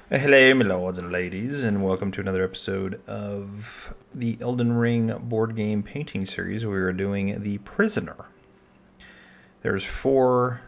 Hello, my lords and ladies, and welcome to another episode of the Elden Ring board game painting series. We are doing The Prisoner. There's 4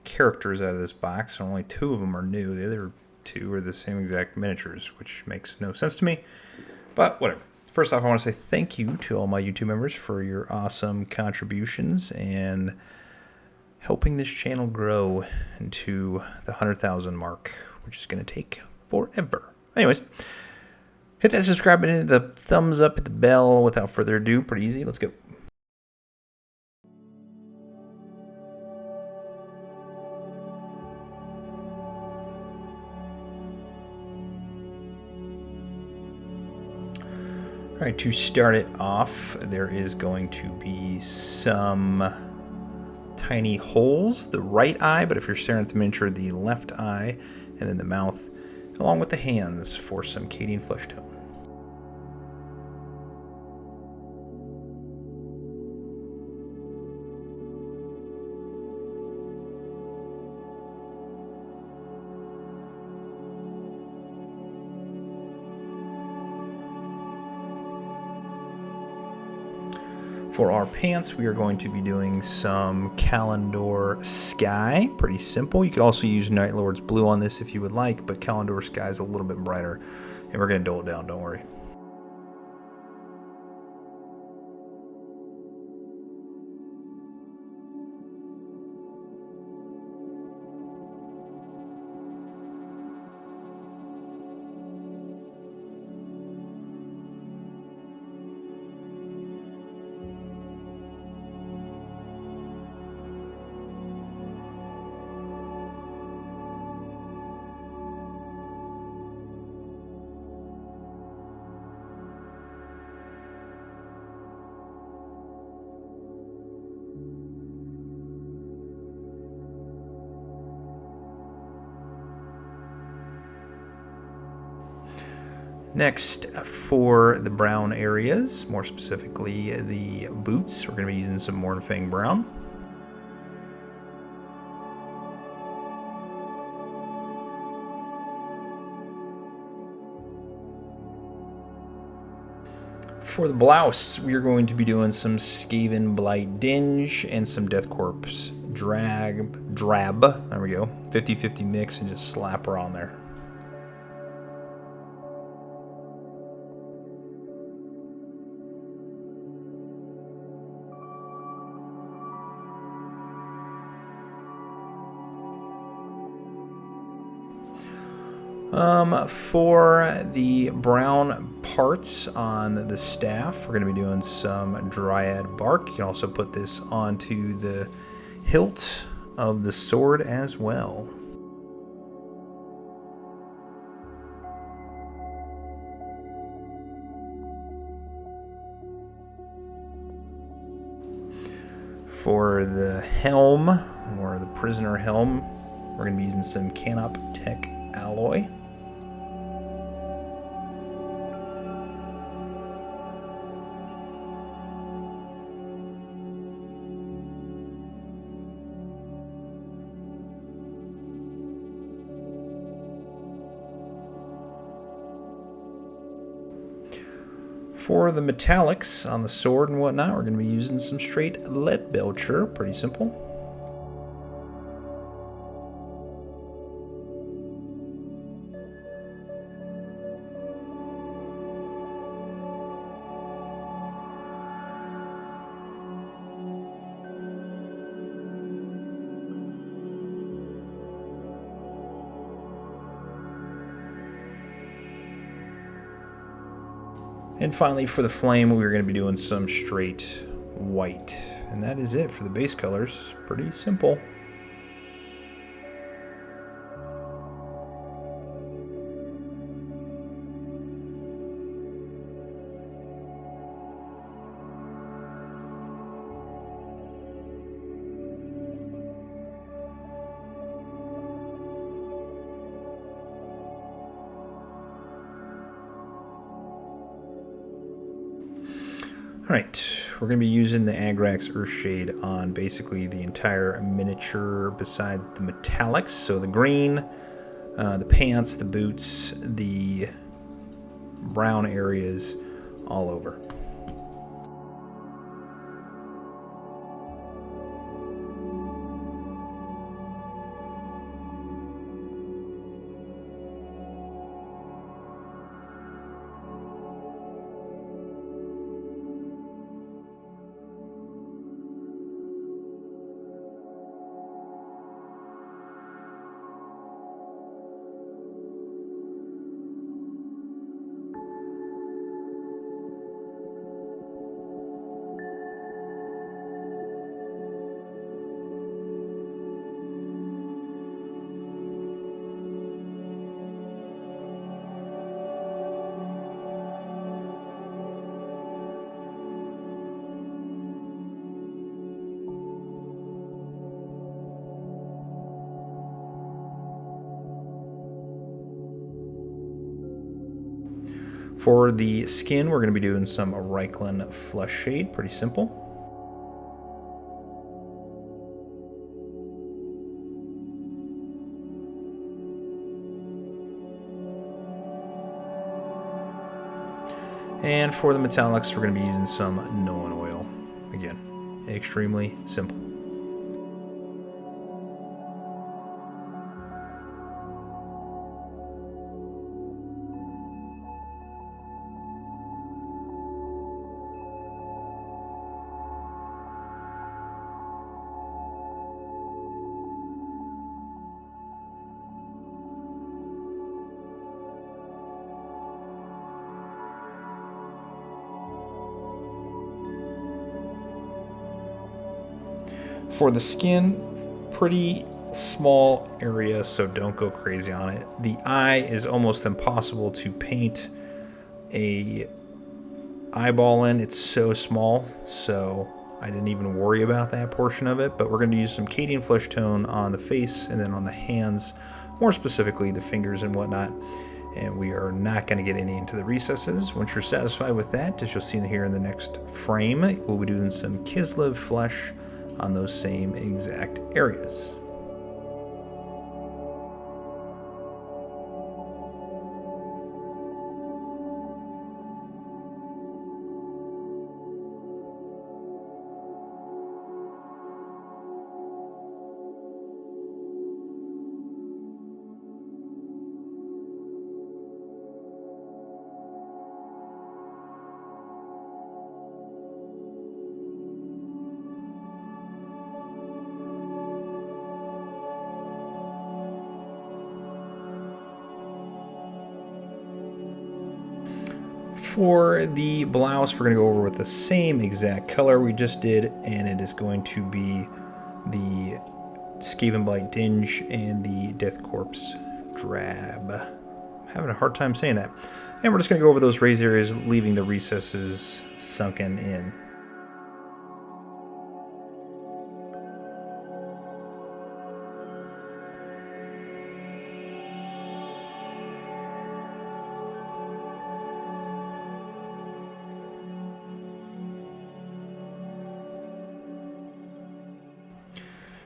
characters out of this box, and only 2 of them are new. The other 2 are the same exact miniatures, which makes no sense to me, but whatever. First off, I want to say thank you to all my YouTube members for your awesome contributions and helping this channel grow into the 100,000 mark, which is going to take forever. Anyways, hit that subscribe button, hit the thumbs up, hit the bell. Without further ado, pretty easy. Let's go. All right, to start it off, there is going to be some tiny holes, the right eye, but if you're staring at the miniature, the left eye, and then the mouth, along with the hands for some Cadian Fleshtone. For our pants, we are going to be doing some Caledor Sky. Pretty simple. You could also use Night Lord's Blue on this if you would like, but Caledor Sky is a little bit brighter, and we're going to dull it down, don't worry. Next, for the brown areas, more specifically the boots, we're going to be using some Mournfang Brown. For the blouse, we are going to be doing some Skavenblight Dinge and some Death Corpse Drab. There we go. 50-50 mix and just slap her on there. For the brown parts on the staff, we're going to be doing some Dryad Bark. You can also put this onto the hilt of the sword as well. For the helm, or the prisoner helm, we're going to be using some Canoptek Alloy. For the metallics on the sword and whatnot, we're going to be using some straight Leadbelcher. Pretty simple. And finally, for the flame, we're going to be doing some straight white. And that is it for the base colors. Pretty simple. Alright, we're going to be using the Agrax Earthshade on basically the entire miniature besides the metallics. So the green, the pants, the boots, the brown areas all over. For the skin, we're going to be doing some Reikland Fleshshade, pretty simple. And for the metallics, we're going to be using some Nuln Oil. Again, extremely simple. For the skin, pretty small area, so don't go crazy on it. The eye is almost impossible to paint a eyeball in. It's so small, so I didn't even worry about that portion of it. But we're going to use some Cadian Fleshtone on the face and then on the hands, more specifically the fingers and whatnot. And we are not going to get any into the recesses. Once you're satisfied with that, as you'll see here in the next frame, we'll be doing some Kislev Flesh on those same exact areas. For the blouse, we're going to go over with the same exact color we just did, and it is going to be the Skavenblight Dinge and the Death Corpse Drab. I'm having a hard time saying that. And we're just going to go over those raised areas, leaving the recesses sunken in.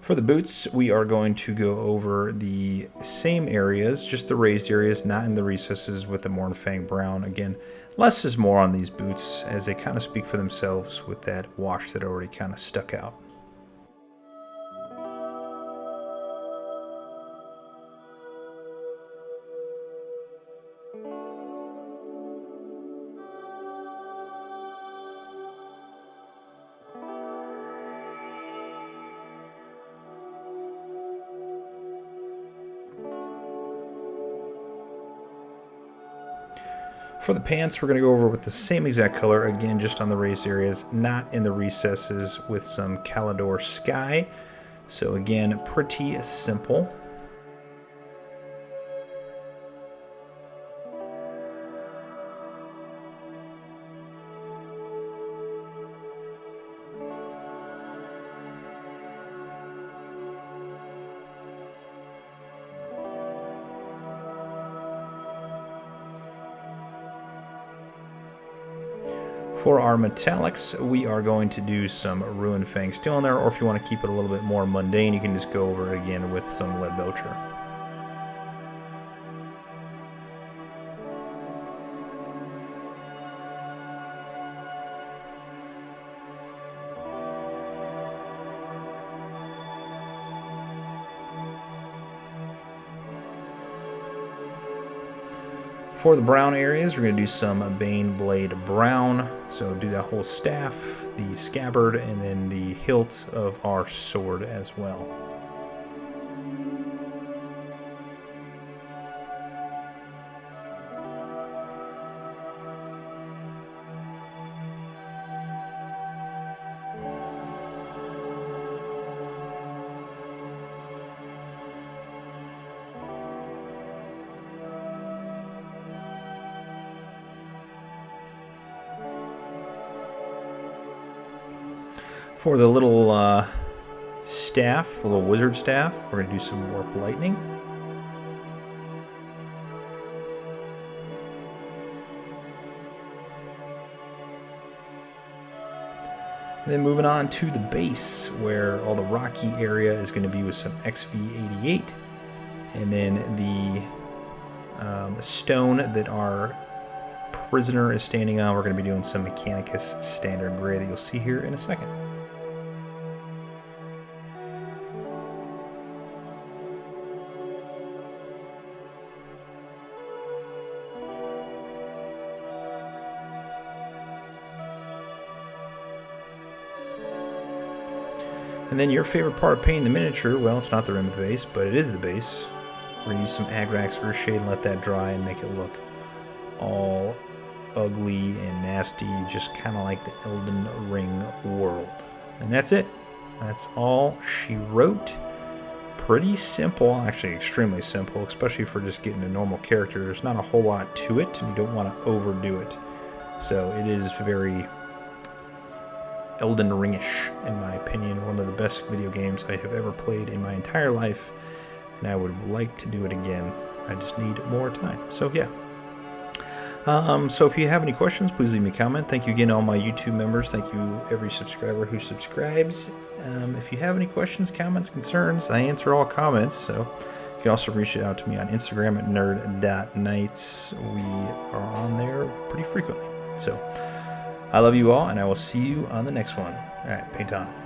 For the boots, we are going to go over the same areas, just the raised areas, not in the recesses with the Mournfang Brown. Again, less is more on these boots as they kind of speak for themselves with that wash that already kind of stuck out. For the pants, we're going to go over with the same exact color, again, just on the raised areas, not in the recesses, with some Caledor Sky. So again, pretty simple. For our metallics, we are going to do some Runefang Steal in there, or if you want to keep it a little bit more mundane, you can just go over again with some Leadbelcher. For the brown areas, we're going to do some Baneblade Brown. So do that whole staff, the scabbard, and then the hilt of our sword as well. For the little staff, a little wizard staff, we're going to do some warp lightning. And then moving on to the base, where all the rocky area is going to be with some XV88. And then the stone that our prisoner is standing on, we're going to be doing some Mechanicus standard gray that you'll see here in a second. And then your favorite part of painting the miniature, well, it's not the rim of the base, but it is the base. We're going to use some Agrax Earthshade and let that dry and make it look all ugly and nasty, just kind of like the Elden Ring world. And that's it. That's all she wrote. Pretty simple, actually extremely simple, especially for just getting a normal character. There's not a whole lot to it, and you don't want to overdo it. So it is very Elden Ring-ish, in my opinion. One of the best video games I have ever played in my entire life, and I would like to do it again. I just need more time. So yeah. So if you have any questions, please leave me a comment. Thank you again to all my YouTube members. Thank you every subscriber who subscribes. If you have any questions, comments, concerns, I answer all comments. So you can also reach out to me on Instagram at nerd.nights. We are on there pretty frequently. So I love you all, and I will see you on the next one. All right, paint on.